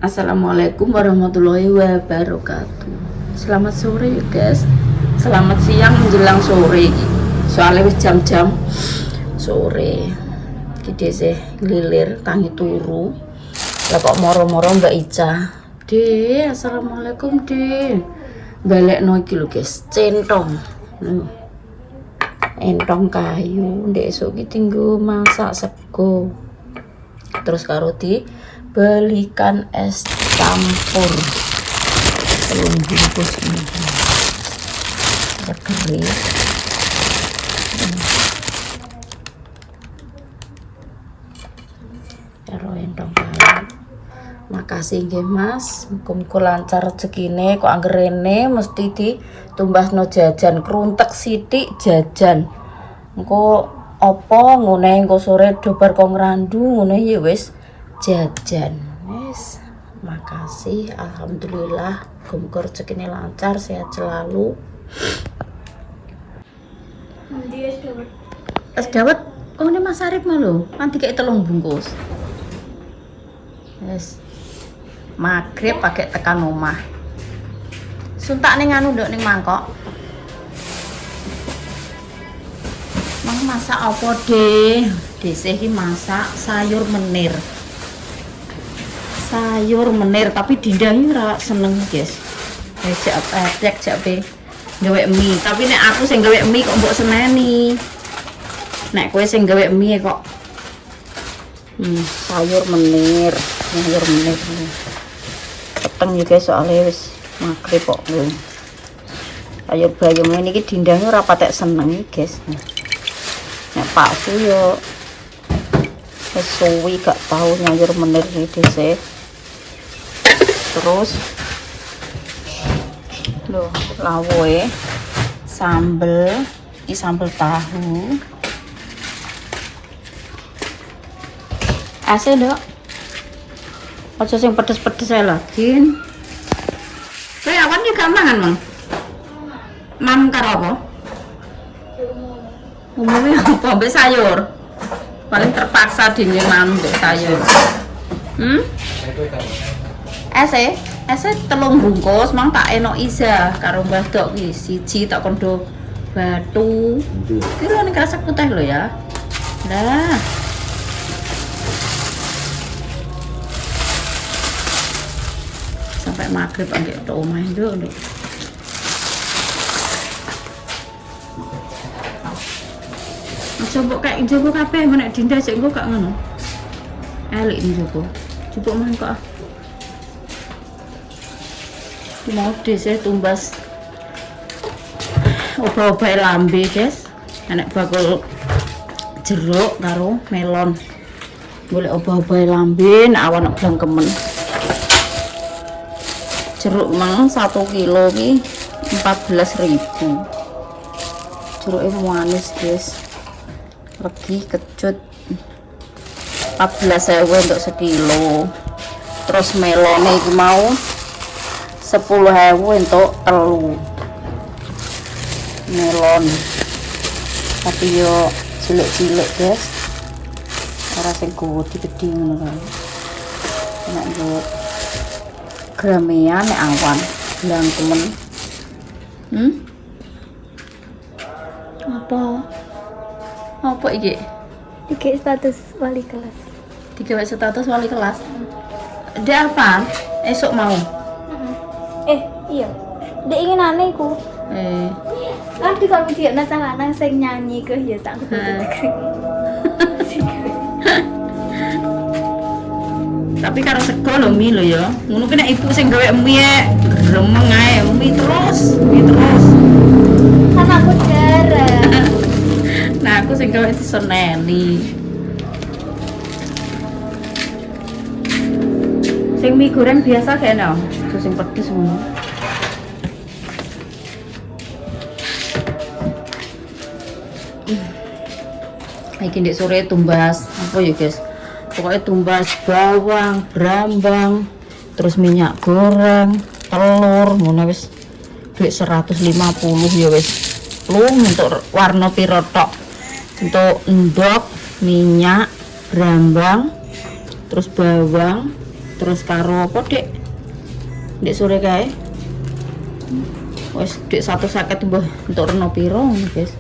Assalamualaikum warahmatullahi wabarakatuh. Selamat sore ya guys. Selamat siang menjelang sore. Soalnya wis jam-jam sore. Kita sih lilir tangi turu. Lah kok moro-moro Mbak Ica. De, assalamualaikum de. Balik no iki lho guys, centong. Entong kayu, ndek esuk iki tinggo masak sego. Terus karo belikan es campur telung bungkus ini kering. Karo entong kayu. Makasih nggih Mas, muga-muga lancar rezekine. Kok anggere rene mesti ditumbasno jajan, kruntek sithik jajan. Engko apa ngene engko sore do bar kok ngrandu ngene ya wis jajan. Wis, makasih, alhamdulillah, muga rezekine lancar, sehat selalu. Es dawet kok ini Mas Arif mah lho, nanti kayak telung bungkus. Yes. Maghrib pakai tekan omah. Suntak ning anu nduk ning mangkok. Mang masak apa, De? Dese iki masak sayur menir. Sayur menir tapi dindangi ora seneng, guys. Jak be gawe mie, tapi nek aku sing gawe mie kok mbok seneni. Nek kowe sing gawe mie kok sayur menir. Peteng ya guys, soalnya wis maghrib kok lho. Sayur bayam ini iki dindangi ora patek seneng guys. Nek paksu yo wis suwi gak tau nyayur menir iki dhisik. Terus loh lawoe sambel, iki sambel tahu. Ase nduk. Aja sing pedes-pedes ae lah, Din. Kowe awan juga mangan, Mang? Mam karo apa? Umumnya apa? Mbek sayur. Paling terpaksa dinyeman mbek sayur. Ese telung bungkus, Mang tak enok isa karo Mbah Dok iki. Siji tak kondo batu. Kira ning krasak putih lho ya. Lah. Sampai maghrib angge tok omah nduk. Coba kayak jogo kabeh nek Dinda sik engko gak ngono. Elik jogo. Coba mangkok. Mau dhisik tumbas obat-obat lambe, guys. Enek bakul jeruk karo melon. Golek obat-obat lambe nek awan blangkemen. Jeruk mang 1 kilo ki 14.000. Jeruke manis, guys. Legi kecut 14.000 untuk sekilo. Terus melone iki mau 10.000 untuk telu. Melon. Tapi yo cilik-cilik, guys. Ora sing gede-gede ngono kan. Nek yo gramean nek awan bilang temen. Apa iki? Tiga status wali kelas. Tiga status wali kelas. Dia apa? Esok mau. Iya. Dia ingin aneh ku. Nanti kalau dia nak lanang sing nyanyi ke ya tak Tapi karo sego lho mie lho ya. Ngono ki nek ibu sing gawe mie gremeng ae mie terus. Kan aku jarang. Nah, aku sing gawe diseneni. Sing mie goreng biasa kene, sing pedes ngono. Iki ndek sore tumbas apa ya, guys? Pokoknya tumbas bawang, brambang, terus minyak goreng, telur, ngono wis duit 150 ya wis. Plung untuk warna piro tok. Untuk endok, minyak, brambang, terus bawang, Terus karo apa, Dek? Dek sore kae. Wis Dek 150 mbah entuk reno piro, guys.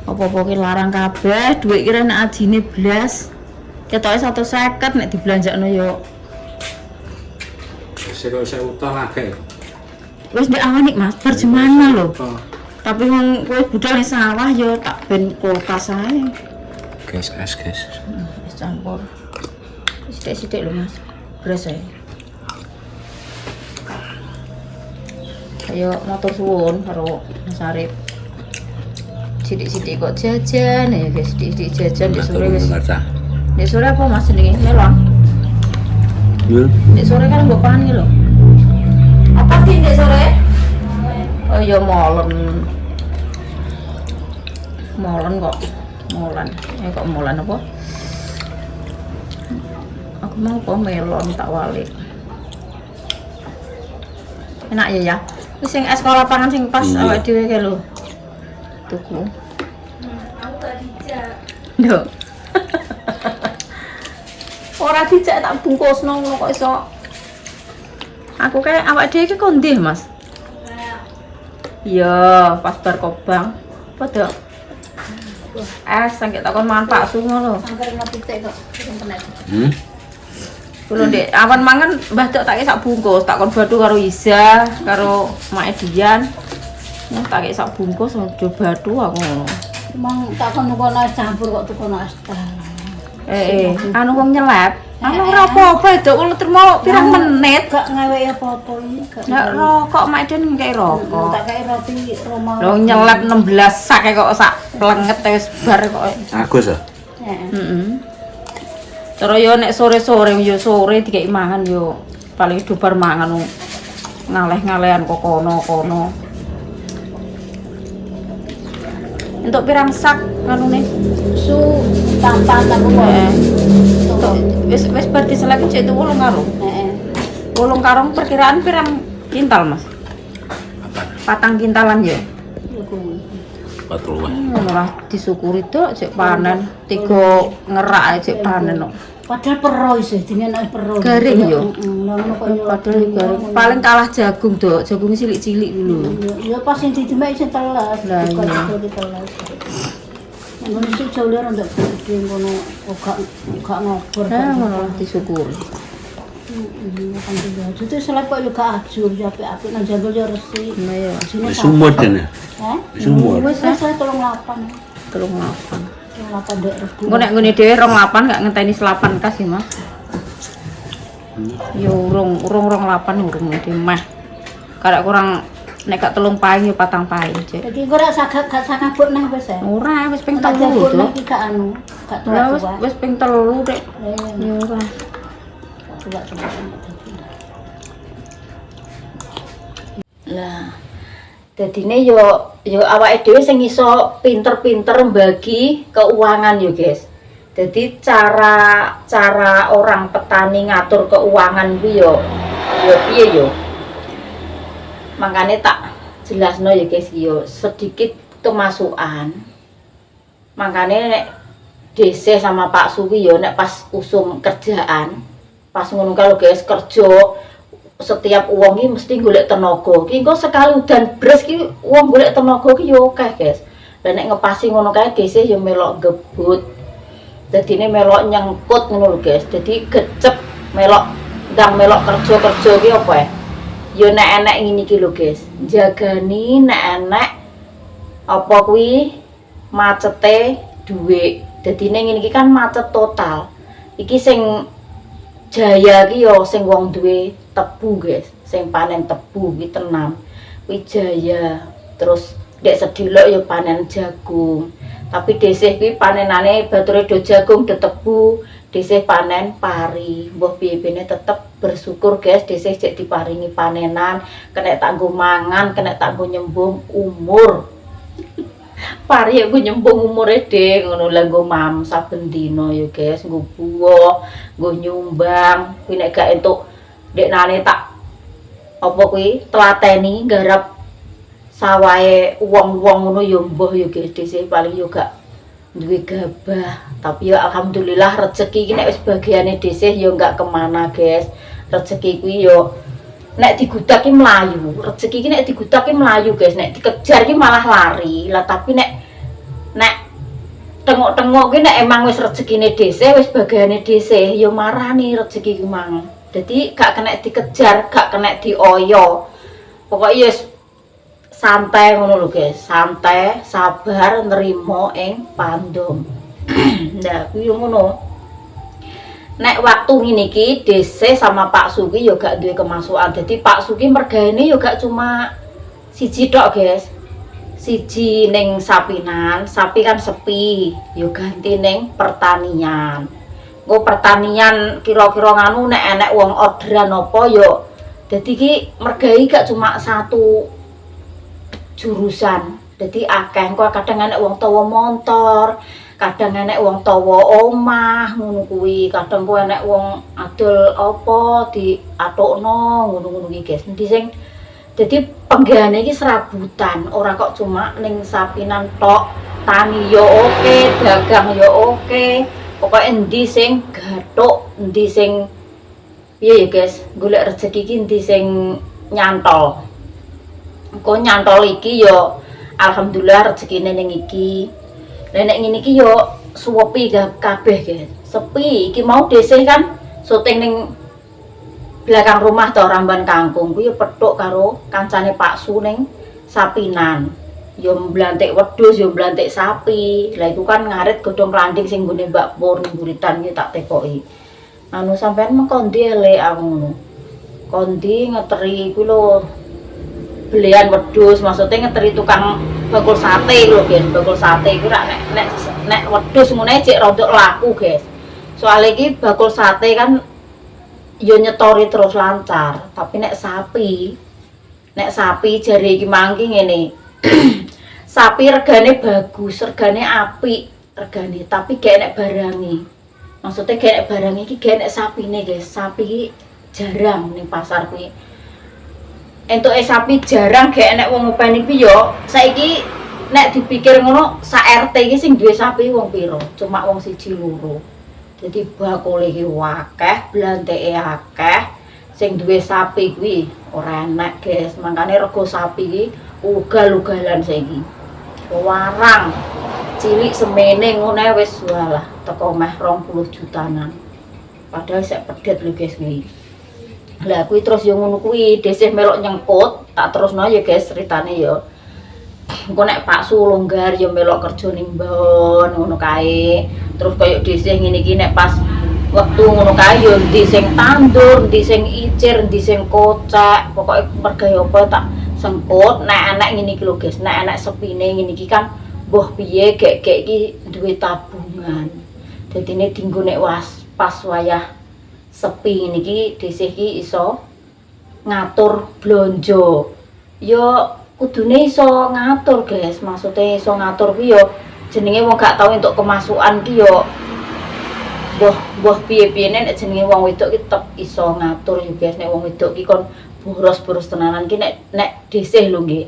Apa-apa ki larang kabeh, dhuwit ki nek ajine blas. Ketoke 150 nek dibelanjakno yo. Saya utang akeh. Wis ndek awan iki Mas, berjemana lho. Tapi wong kowe budal ning sawah yo tak ben kulkas ae. Guys. Wis campur. Sithik-sithik lho Mas. Beres ae. Ayo matur suwun karo Mas Arif. Sithik-sithik kok jajan ya guys, sithik jajan di sore wis. Di sore apa Mas jenenge? Melon. Di sore kan mbok pani lho. Apa sih di sore? Oh ya molen. Molen kok. Molen. Kok molen apa? Aku mau kok melon tak walik. Enak ya. Wis sing es kala pangan sing pas awake dhewe kae lho. Tuku. Aku gak dijak. Yo. Ora dijak tak bungkusno ngono kok iso. Aku kayak awak dhewe iki kondi, Mas. Iya, pas bar kobang. Padha. Sangke takon mangan Pak Su ngono. Angker ngepitik kok internet. Kulo Ndek, awan mangan Mbah Tok tak sak bungkus, tak kon badu karo Iza, karo Mak Edian. Nah, tak sak bungkus aja badu aku ngono. Emang tak kono campur kok tukono es teh. Anu wong nyelep. Anu ora apa-apa, Dok, ulo termo pirang menit. Gak ngeweki apa-apa iki, gak. Nek rokok Mak Edian ngekek rokok. Tak kei roti Roma. Lho nyelep 16 sak kok sak plenget wis bar kok. Agus ah. Heeh. Terus yo nek sore-sore yo sore dikeki mangan yo paling dubar mangan ngaleh-ngalehan kok kono-kono. Untuk pirang sak kanune? Su tampan aku kok. Wis bar diseleki cek itu 8 karung. Heeh. 8 karung perkiraan pirang kintal, Mas? Patang kintalan yo. Malah disyukuri Dok cek panen 3 ngerak ae cek panen kok. Padahal pero isih dene nek pero. Garing yo. Ngono kok Padahal garing. Paling kalah jagung, Dok. Jagung cilik-cilik dulu. Ya pas sing didemek isih telas. Lah, Kok iya. iso ditelas. Ngono sih jauh untuk gede ngono gak ngobor. Ngono lah disyukuri. Kan juga. Itu selep kok juga ajur ya apik nang jambul ya resik. Nah ya. Sumur dene. Heh? Sumur. Wis saya 38. 38. 38 ndek rebu. Engko nek ngene dhewe 28 gak ngenteni 8 kas sih, Mas. Yo urung 28 urung ngene meh. Karek kurang nek gak 3 paing yo 4 paing, Cek. Jadi gue rasa gak sangabut neh wis ya. Ora, wis ping 3 Tak jabut lho. neh iki gak anu, gak Lah tua-tua. wis ping 3, Dek. Yo ora. Tua-tua. Lah dadine yo awake dhewe sing iso pinter-pinter mbagi keuangan yo, guys. Jadi cara orang petani ngatur keuangan kuwi yo piye yo. Makanya tak jelasno ya guys yo sedikit kemasukan. Makanya nek DC sama Pak Suwi yo nek pas usum kerjaan, pas ngono kalau guys kerja setiap uang ini mesti golek tenaga. Ki engko sekali udan bres ki uang golek tenaga ki yo akeh, guys. Lah nek ngepasi ngono kae DC yo melok gebut. Dadine melok nyengkut ngono lho, guys. Dadi gecep melok ndang melok kerja-kerja ki apa ya? Yo nek enek ngene iki lho, guys. Jagani nek enek apa kuwi macete dhuwit. Dadine ngene iki kan macet total. Iki sing jaya ki yo sing wong duwe tebu, guys. Sing panen tebu ki tenam. Kuwi jaya. Terus dek sedilok yo panen jagung. Tapi desih kuwi panenane bature do jagung do tebu, desih panen pari. Mbah piye-piyene tetep bersyukur, guys, desih cek diparingi panenan, kena tak nggo mangan, kena tak nggo nyembung umur. Pari aku nyembung umure Dek, ngono lah nggo mam saben dina ya, guys, nggo buah, nggo nyumbang. Kuwi nek gak entuk deknane tak apa kuwi telateni garap sawahe wong-wong ngono ya mbah ya, guys, dhisik paling yo gak duwe gabah. Tapi ya alhamdulillah rezeki iki nek wis bagiane dhisik ya gak kemana, guys. rezeki kuwi yo nek digudaki melayu, rezeki iki nek digudaki melayu guys, nek dikejar iki malah lari lah. Tapi nek tengok-tengok ki nek emang wis rezekine dhisik, wis bagiane dhisik ya marani rezeki ki mang. Dadi gak kena dikejar, gak kena dioyo. Pokoknya yes, santai ngono lho guys, santai, sabar, nerimo ing pandom. Nah, kuwi ngono. Nek waktu ngene iki DC sama Pak Sugi yo gak duwe kemasukan. Dadi Pak Sugi mergaene yo gak cuma siji tok, guys. Siji ning sapinan, sapi kan sepi, yo ganti ning pertanian. Engko pertanian kira-kira nganu nek enek wong orderan apa yo. Dadi iki mergai gak cuma satu jurusan. Dadi akeh, engko kadang enek wong tawa motor, kadang enek wong tawa omah ngono kuwi, kadang ku enek wong adol apa diatukno ngono-ngono iki guys. Endi sing dadi penggane iki serabutan, ora kok cuma ning sapinan tok. Tani yo oke, dagang yo oke. Pokoke endi sing gathuk, endi sing piye ya guys, golek rezeki iki endi sing nyantol. Engko nyantol iki yo alhamdulillah rezekine ning iki. Nek ngene iki yo suwepi kabeh guys. Sepi iki mau dhisik kan syuting ning belakang rumah to Ramban Kangkung ku yo petuk karo kancane Pak Su ning sapinan. Yo mblantik wedhus, yo mblantik sapi. Lah iku kan ngarit godhong klanding sing nggone Mbak Pur buritan iki tak tekoki. Anu sampean mengkondi elek aku ngono. Kondi ngeteri kuwi lho. Belian wedhus, maksudnya ngeteri tukang bakul sate lho guys. Bakul sate iki nek wedhus ngene cek rodok laku guys. Soale iki bakul sate kan yo nyetori terus lancar, tapi nek sapi jare iki mangki ngene. Sapi regane bagus, regane apik, regane tapi gak enek barangi. Maksudnya gak enek barangi iki gak enek sapine guys. Sapi iki jarang ning pasar kuwi. Entuke sapi jarang gak enek wong ngopeni kuwi yo. Saiki nek dipikir ngono, sak RT iki sing duwe sapi wong piro? Cuma wong siji loro. Jadi bakule iki akeh, blanteke akeh. Sing duwe sapi kuwi ora enak, guys. Makane rego sapi iki ugal-ugalan saiki. Warang cilik semene ngene wis walah teko meh 20 jutaan. Padahal sik pedet lho guys kuwi. Lah kuwi terus yo ngono kuwi, desih melok nyengkut, tak terusno ya guys ceritane yo. Engko nek Pak Su longgar yo melok kerja ning mbon ngono kae. Terus koyo desih ngene iki nek pas wektu ngono kae yo endi sing tandur, endi sing icir, endi sing kocek, pokoke mergawe apa tak sengkut. Nek anak ngene iki lho guys, nek anak sepine ngene iki kan mbuh piye gek iki duwe tabungan. Dadine dienggo nek pas wayah sepi ngene iki desih iki iso ngatur blonjo. Yo kudune iso ngatur guys, maksudnya iso ngatur kuwi yo jenenge wong gak tau entuk kemasukan ki yo mbuh piye-piye nek jenenge wong wedok ki tetep iso ngatur yo guys. Nek wong wedok ki kon boros-boros tenanan ki nek desih lho nggih.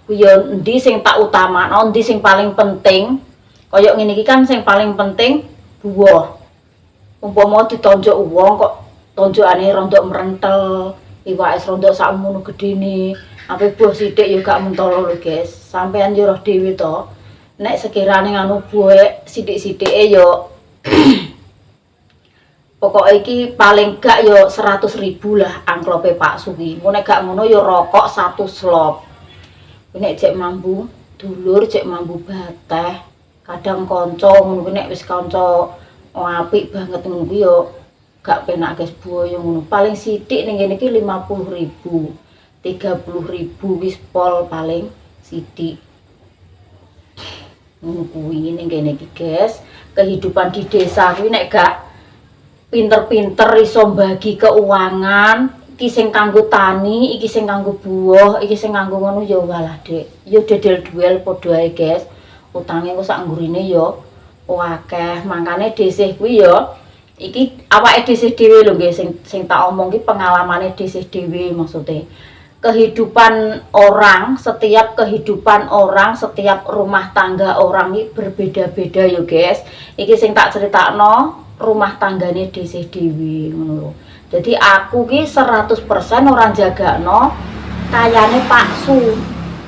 Kuwi yo endi sing tak utamakno, endi sing paling penting. Kaya ngene iki kan sing paling penting buah. Umpama ditonjok wong kok tonjokane rondok merentel, iwake rondok sakmono gedene, ape buah sithik ya gak mentolo lho guys. Sampeyan yo roh dhewe to. Nek sekirane nganu buah sithik-sithike yo pokoknya iki paling gak yo 100.000 lah angklope Pak Sugi. Nek gak ngono yo rokok 1 slop. Nek cek mambu dulur, cek mambu bateh, kadang kanca ngono nek wis kanca apik banget ngono kuwi yo gak penak guys buah yo ngono. Paling sithik ning kene iki 50.000, 30.000 wis pol paling sithik. Ngono kuwi ning kene iki guys. Kehidupan di desa kuwi nek gak pinter-pinter iso bagi keuangan, iki sing kanggo tani, iki sing kanggo buah, iki sing kanggo ngono ya walah Dek. Ya dedel duel padha ae guys. Utange kok sak nggurine ya akeh. Mangkane desih kuwi ya iki awake desih dhewe lho guys sing tak omong ki pengalamane desih dhewe maksudnya. Kehidupan orang, setiap kehidupan orang, setiap rumah tangga orang ini berbeda-beda ya guys. Iki sing tak critakno rumah tanggane desih dhewe ngono lho. Jadi aku ki 100% orang jagakno kayane Pak Su.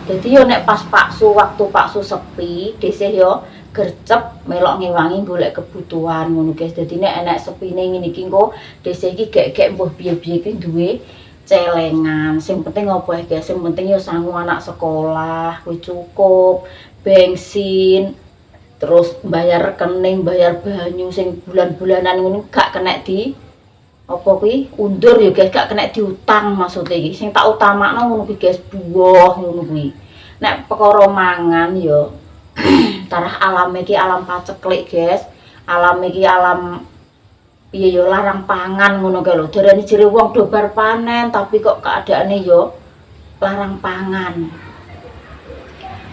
Jadi yo nek pas Pak Su waktu Pak Su sepi, dhisik yo gercep melok ngewangi golek kebutuhan ngono guys. Dadi nek enek sepine ngene iki engko dhisik iki gek-gek mbuh piye-piye ki duwe celengan. Sing penting opo guys, sing penting yo sangu anak sekolah, kuwi cukup, bensin, terus bayar rekening, bayar banyu sing bulan-bulanan ngono gak kena di apa kuwi undur ya guys, gak kena diutang maksudnya iki. Sing tak utamakno ngono kuwi guys, buah ngono kuwi. Nek perkara mangan ya tarah alam iki alam paceklik guys. Alam iki alam piye ya larang pangan ngono kae lho. Darani jere wong do bar panen tapi kok keadaane ya larang pangan.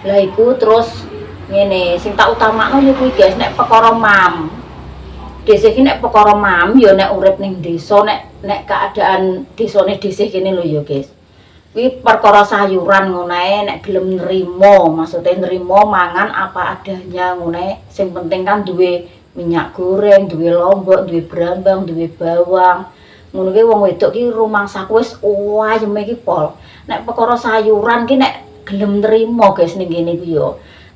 Lah iku terus ngene, sing tak utamakno ya kuwi guys, nek perkara mam. Dhisik iki nek perkara mam ya nek urip ning desa, nek keadaan desane dhisik kene lho ya guys. Kuwi perkara sayuran ngono ae nek gelem nrimo, maksudnya nrimo mangan apa adanya ngono ae. Sing penting kan duwe minyak goreng, duwe lombok, duwe brambang, duwe bawang. Ngono ki wong wedok ki rumangsaku wis wayeme iki pol. Nek perkara sayuran ki nek gelem nrimo guys ning kene ku ya.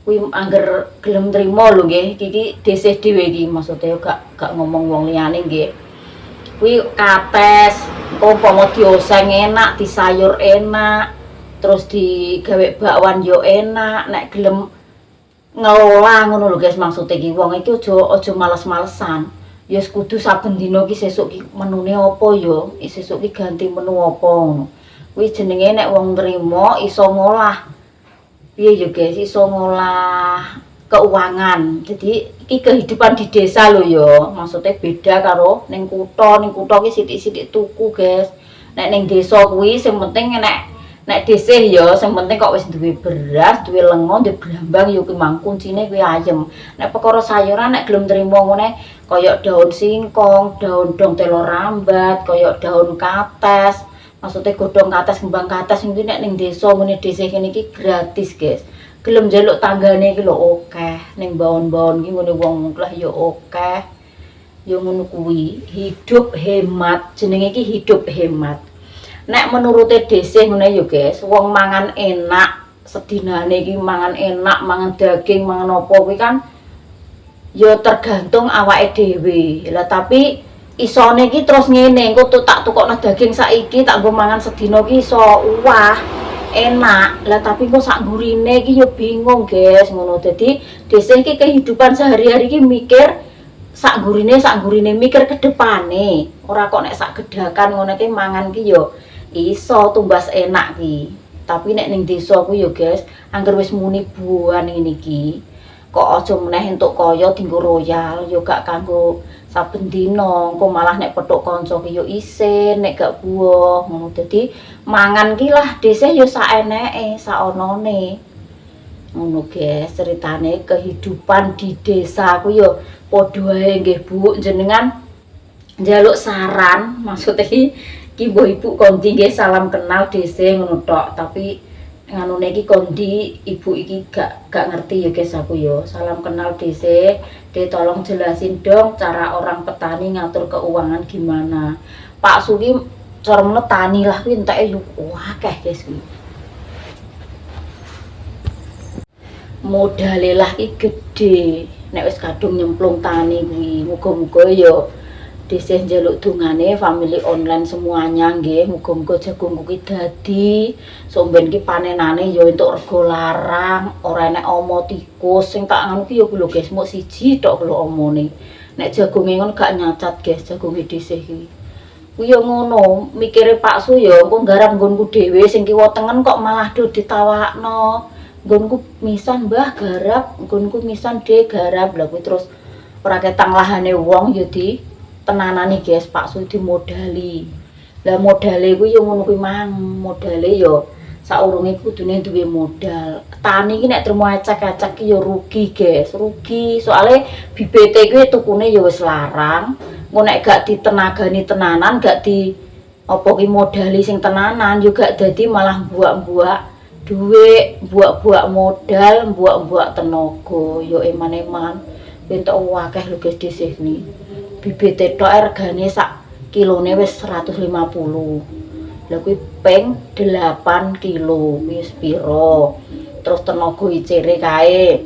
Kuwi angger gelem nrimo lho nggih, iki dhisih dhewe iki maksudnya gak ngomong wong liyane nggih. Kuwi kates, umpama dioseng enak, disayur enak, terus digawe bakwan yo enak, nek gelem ngelola ngono lho guys maksudnya iki. Wong iki aja males-malesan. Ya kudu saben dina iki sesuk iki menune apa ya, sesuk iki ganti menu apa ngono. Kuwi jenenge nek wong nrimo iso ngolah. Piye ya guys, iso ngolah keuangan. Jadi iki kehidupan di desa lho ya. Maksudnya beda karo ning kutha. Ning kutha ki sithik-sithik tuku, guys. Nek ning desa kuwi sing penting nek dhisik ya, sing penting kok wis duwe beras, duwe lenga, duwe brambang ya kuwi mang kuncine kuwi ayem. Nek perkara sayuran nek gelem nrimo ngene kaya daun singkong, daun dong telo rambat, kaya daun kates. Maksudnya godhong kates, kembang kates iki nek ning desa ngene dhisik kene iki gratis, guys. Gelem njaluk tanggane iki lho akeh. Ning baon-baon iki ngene wong lah ya akeh. Ya ngono kuwi, hidup hemat. Jenenge iki hidup hemat. Nek menurute dhisik ngene ya, guys, wong mangan enak, sedinane iki mangan enak, mangan daging, mangan apa kuwi kan ya tergantung awake dhewe. Lah tapi isone iki terus ngene, engko tak tukokno daging saiki tak nggo mangan sedina iki iso wah enak. Lah tapi kok sak gurine iki yo bingung, guys, ngono. Dadi dhisik iki kehidupan sehari-hari iki mikir sak gurine mikir ke depane. Ora kok nek sak gedakan ngono iki mangan ki yo iso tumbas enak ki. Tapi nek ning desa ku yo, guys, angger wis muni buan ngene iki, kok aja meneh entuk kaya dienggo royal yo gak kanggo saben dina, engko malah nek petuk kanca ki yo isin, nek gak buah ngono. Dadi mangan ki lah dhisik yo saeneke, saonone. Ngono guys, ceritane kehidupan di desa ku yo padha ae nggih Bu. Jenengan njaluk saran, maksudnya ki mbok Ibu kondi nggih salam kenal dhisik ngono tok, tapi nganune iki kondi ibu iki gak ngerti ya guys aku ya. Salam kenal dhisik, tolong jelasin dong cara orang petani ngatur keuangan gimana. Pak Sugi cara tani lah kuwi enteke yo akeh guys kuwi. Modale lah iki gede. Nek wis kadung nyemplung tani kuwi, muga-muga ya dhisik njaluk dungane family online semuanya nggih. Muga-muga jagungku ki dadi somben ki panenane ya entuk rega larang, ora enek omo tikus. Sing tak nganu ki ya lho guys, mok siji tok lho omone. Nek jagunge ngono gak nyacat guys, jagunge dhisik iki. Kuwi ya ngono, mikire Pak Su ya engko nggarap nggonku dhewe sing kiwa tengen kok malah do ditawakno. Nggonku misan Mbah garap, nggonku misan dhe garap. Lah kuwi terus ora ketang lahane wong ya di tenanane guys, Pak Su dimodali. Lah modale kuwi yo ngono kuwi mang, modale yo saurunge kudune duwe modal. Tani iki nek trimo acak-acak ki yo rugi guys, rugi. Soale bibite kuwi tukune yo wis larang. Engko nek gak ditenagani tenanan, gak di apa ki modali sing tenanan yo gak dadi malah buak-buak duit, buak-buak modal, buak-buak tenaga. Yo eman-eman bentuk akeh lho guys dhisik ni. Bibite tok regane sak kilone wis 150. Lah kuwi ping 8 kilo wis piro. Terus tenaga icire kae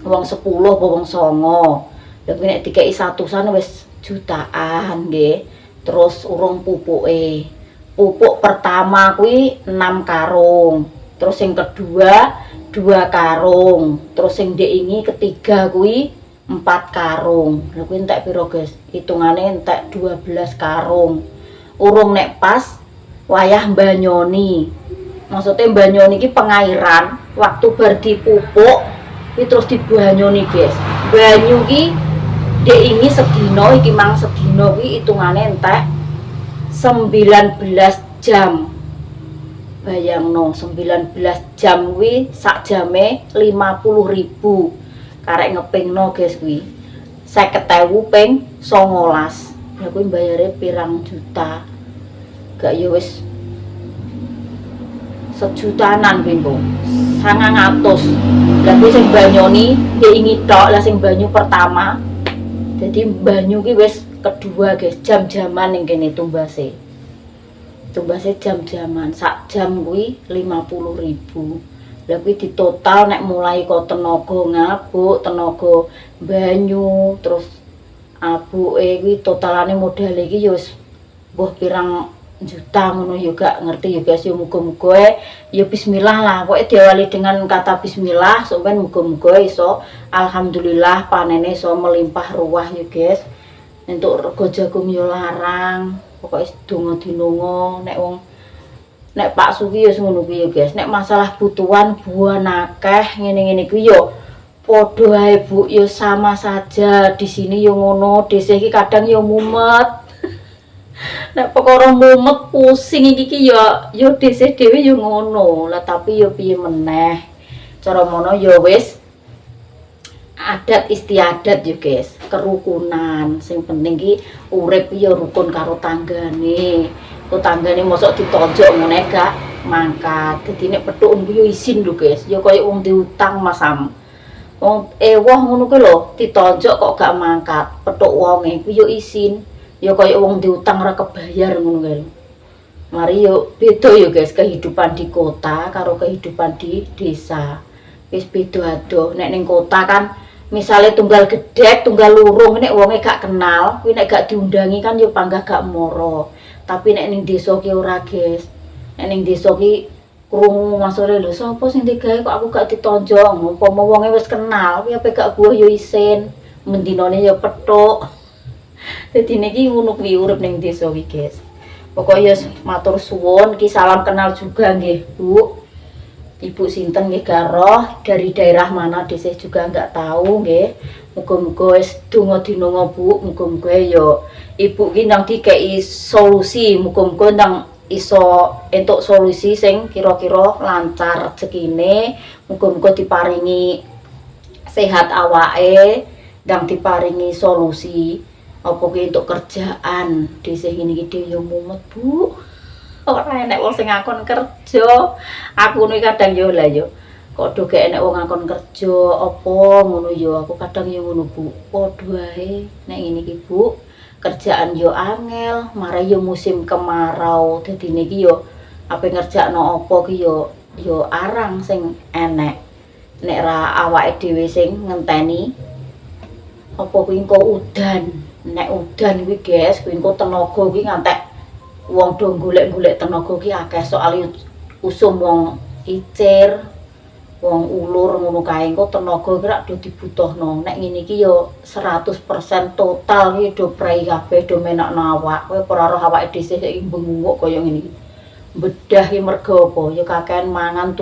wong 10 apa wong 9. Lah kuwi nek dikeki 100-an wis jutaan nggih. Terus urung pupuke. Pupuk pertama kuwi 6 karung. Terus yang kedua 2 karung. Terus yang diingi ketiga kuwi 4 karung. Lha kuwi entek piro, Guys? Hitungane entek 12 karung. Urung nek pas wayah mbanyoni. Maksudnya mbanyoni iki pengairan, waktu bar dipupuk iki terus dibanyoni, Guys. Banyu iki diingi sedina iki mang sedina kuwi hitungane entek 19 jam. Bayangno 19 jam kuwi sak jame 50.000. Karek ngepingno, Guys, kuwi 50.000 ping 19. Lah kuwi bayare pirang juta. Gak ya wis sejutanan kuwi kok. 900. Lah kuwi sing banyoni diingi tok, lah sing banyu pertama. Jadi banyu ki wis kedua, Guys, jam-jaman ning kene tumbase. Tumbase jam-jaman, sak jam kuwi 50.000. Lah kuwi ditotal nek mulai kok tenaga ngabuk, tenaga banyu, terus abuke kuwi totalane modale iki ya wis mbuh pirang juta ngono ya gak ngerti ya, Guys. Ya muga-muga ya bismillah lah. Pokoke diawali dengan kata bismillah, sampeyan muga-muga iso alhamdulillah panene iso melimpah ruah ya, Guys. Entuk rego jagung ya larang. Pokoke donga dinonga nek wong nek Pak Suki ya ngono kuwi ya, Guys. Nek masalah butuhan buan akeh ngene-ngene kuwi ya padha ae, Bu, ya sama saja. Di sini ya ngono, dhisik iki kadang ya mumet. Nek perkara mumet pusing iki ya dhisik dhewe ya ngono. Lah tapi ya piye meneh. Cara mono ya wis adat istiadat ya, Guys. Kerukunan. Sing penting ki urip ya rukun karo tanggane. Tetanggane mosok ditonjok ngene gak mangkat. Dadi nek petuk ku yo isin lho, Guys. Ya kaya wong diutang masam. Wong ewoh ngono kuwi lho, ditonjok kok gak mangkat. Petuk wonge ku yo isin. Ya kaya wong diutang ora kebayar ngono kae. Mari yo beda yo, Guys, kehidupan di kota karo kehidupan di desa. Wis beda adoh. Nek ning kota kan misalnya tunggal gedek, tunggal lurung, nek wonge gak kenal, kuwi nek gak diundangi kan yo panggah gak moro. Tapi nek ning desa ki ora, Guys. Nek ning desa ki krungu masore lho, sapa sing digawe kok aku gak ditonjong. Umpama wonge wis kenal, kuwi ape gak buah yo isin. Mendinane yo petuk. Dadi niki ngono kuwi urip ning desa ki, Guys. Pokoknya matur suwun, ki salam kenal juga nggih, Bu. Ibu sinten nggih garoh dari daerah mana dhisik juga enggak tahu nggih. Muga-muga wis donga dinonga, Bu. Muga-muga ya ibu ki nang dikeki solusi, muga-muga nang iso entuk solusi sing kira-kira lancar rezekine. Muga-muga diparingi sehat awake, dan diparingi solusi apa ki untuk kerjaan. Dhisik ngene iki yo mumet, Bu. Ora enek wong sing ngakon kerja. Aku niki kadang yo lah yo. Kok do gak enek wong ngakon kerja apa ngono yo. Aku kadang yo ngono, Bu. Padha ae nek ngene iki, Bu. Kerjaan yo angel, marai yo musim kemarau. Dadi niki yo ape ngerjakno apa ki yo arang sing enek. Nek ra awake dhewe sing ngenteni apa kuwi engko udan. Nek udan kuwi, Guys, kuwi engko tenaga kuwi ngantek wong do golek-golek tenaga ki akeh, soal usum wong icir, wong ulur ngono kae engko tenaga ki rak do dibutuhno. Nek ngene iki yo 100% total ki do prei kabeh, do menakno awak. Kowe ora roh awake dhisik iki benguk kaya ngene iki. Bedah ki mergo apa? Ya kakean mangan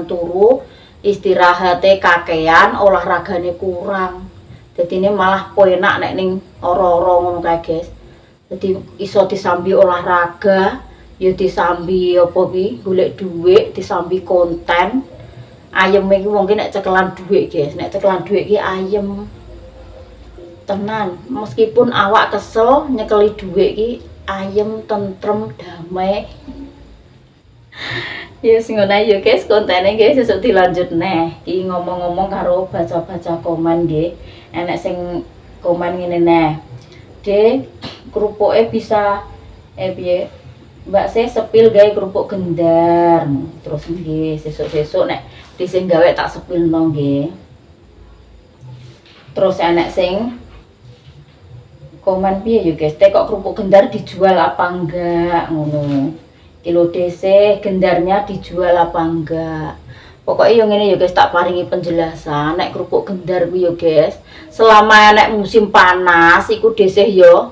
turu, istirahate kakean, olahragane kurang. Dadi ini malah penak nek ning ora-ora ngono kae, Guys. Jadi iso disambi olahraga, ya disambi apa ki golek dhuwit, disambi konten. Ayem iki wong ki nek cekelan dhuwit, Guys. Nek cekelan dhuwit ki ayem. Tenan, meskipun awak kesel nyekeli dhuwit ki ayem, tentrem, damai. Ya sing ngono ya, Guys, kontene nggih sesuk dilanjut neh. Iki ngomong-ngomong karo baca-baca komen nggih. Enek sing komen ngene neh. Dek, kerupuknya bisa piye Mbak saya sepil gawe kerupuk gendar. Terus nggih sesuk-sesuk nek dhisik gawe tak sepilno nggih. Terus enek sing komen piye ya guys, teh kok kerupuk gendar dijual apa enggak ngono. Kilo DC gendarnya dijual apa enggak. Pokoknya yang ini ya guys tak paringi penjelasan nek kerupuk gendar ku ya guys. Selama nek musim panas iku DC yo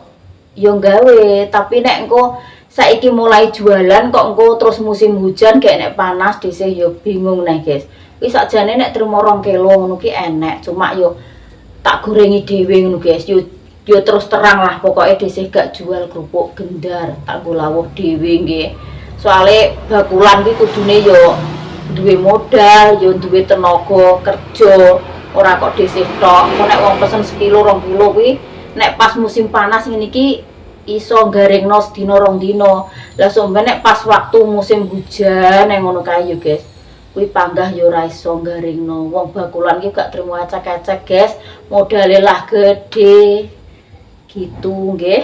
gawe, tapi nek engko saiki mulai jualan kok engko terus musim hujan kayak nek panas DC yo bingung nih guys. Kuwi sakjane nek trimo 2 kilo ngono ki enek, cuma yo tak gorengi dhewe ngono guys. Yo terus terang lah pokoknya DC gak jual kerupuk gendar, tak nggo lawuh dhewe nggih. Soale bakulan ki kudune yo duwe modal, yo duwe tenaga kerja, ora kok DC tok. Nek wong pesen sekilo 2 kilo kuwi nek pas musim panas ngene iki iso garingno sedina 2 dina. Lah somben nek pas waktu musim hujan nek ngono kae yo guys. Kuwi panggah yo ora iso garingno. Wong bakulan ki gak trimo acak-acak guys, modale lah gede. Gitu nggih.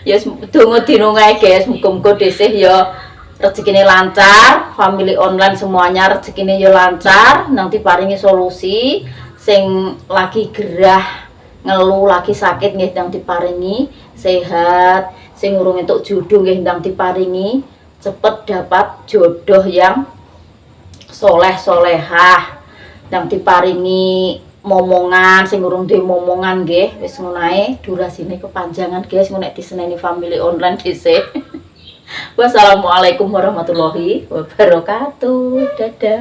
Ya donga dinungae guys, muga-muga dhisik ya rezekine lancar, family online semuanya rezekine ya lancar, nanti paringi solusi sing lagi gerah ngeluh lagi sakit nggih ndang diparingi sehat, sing urung entuk jodoh nggih ndang diparingi cepet dapat jodoh yang soleh solehah, ndang diparingi momongan sing urung duwe momongan nggih wis ngono ae. Durasine kepanjangan guys ngono nek diseneni family online dhisik. Wassalamualaikum warahmatullahi wabarakatuh. Dadah.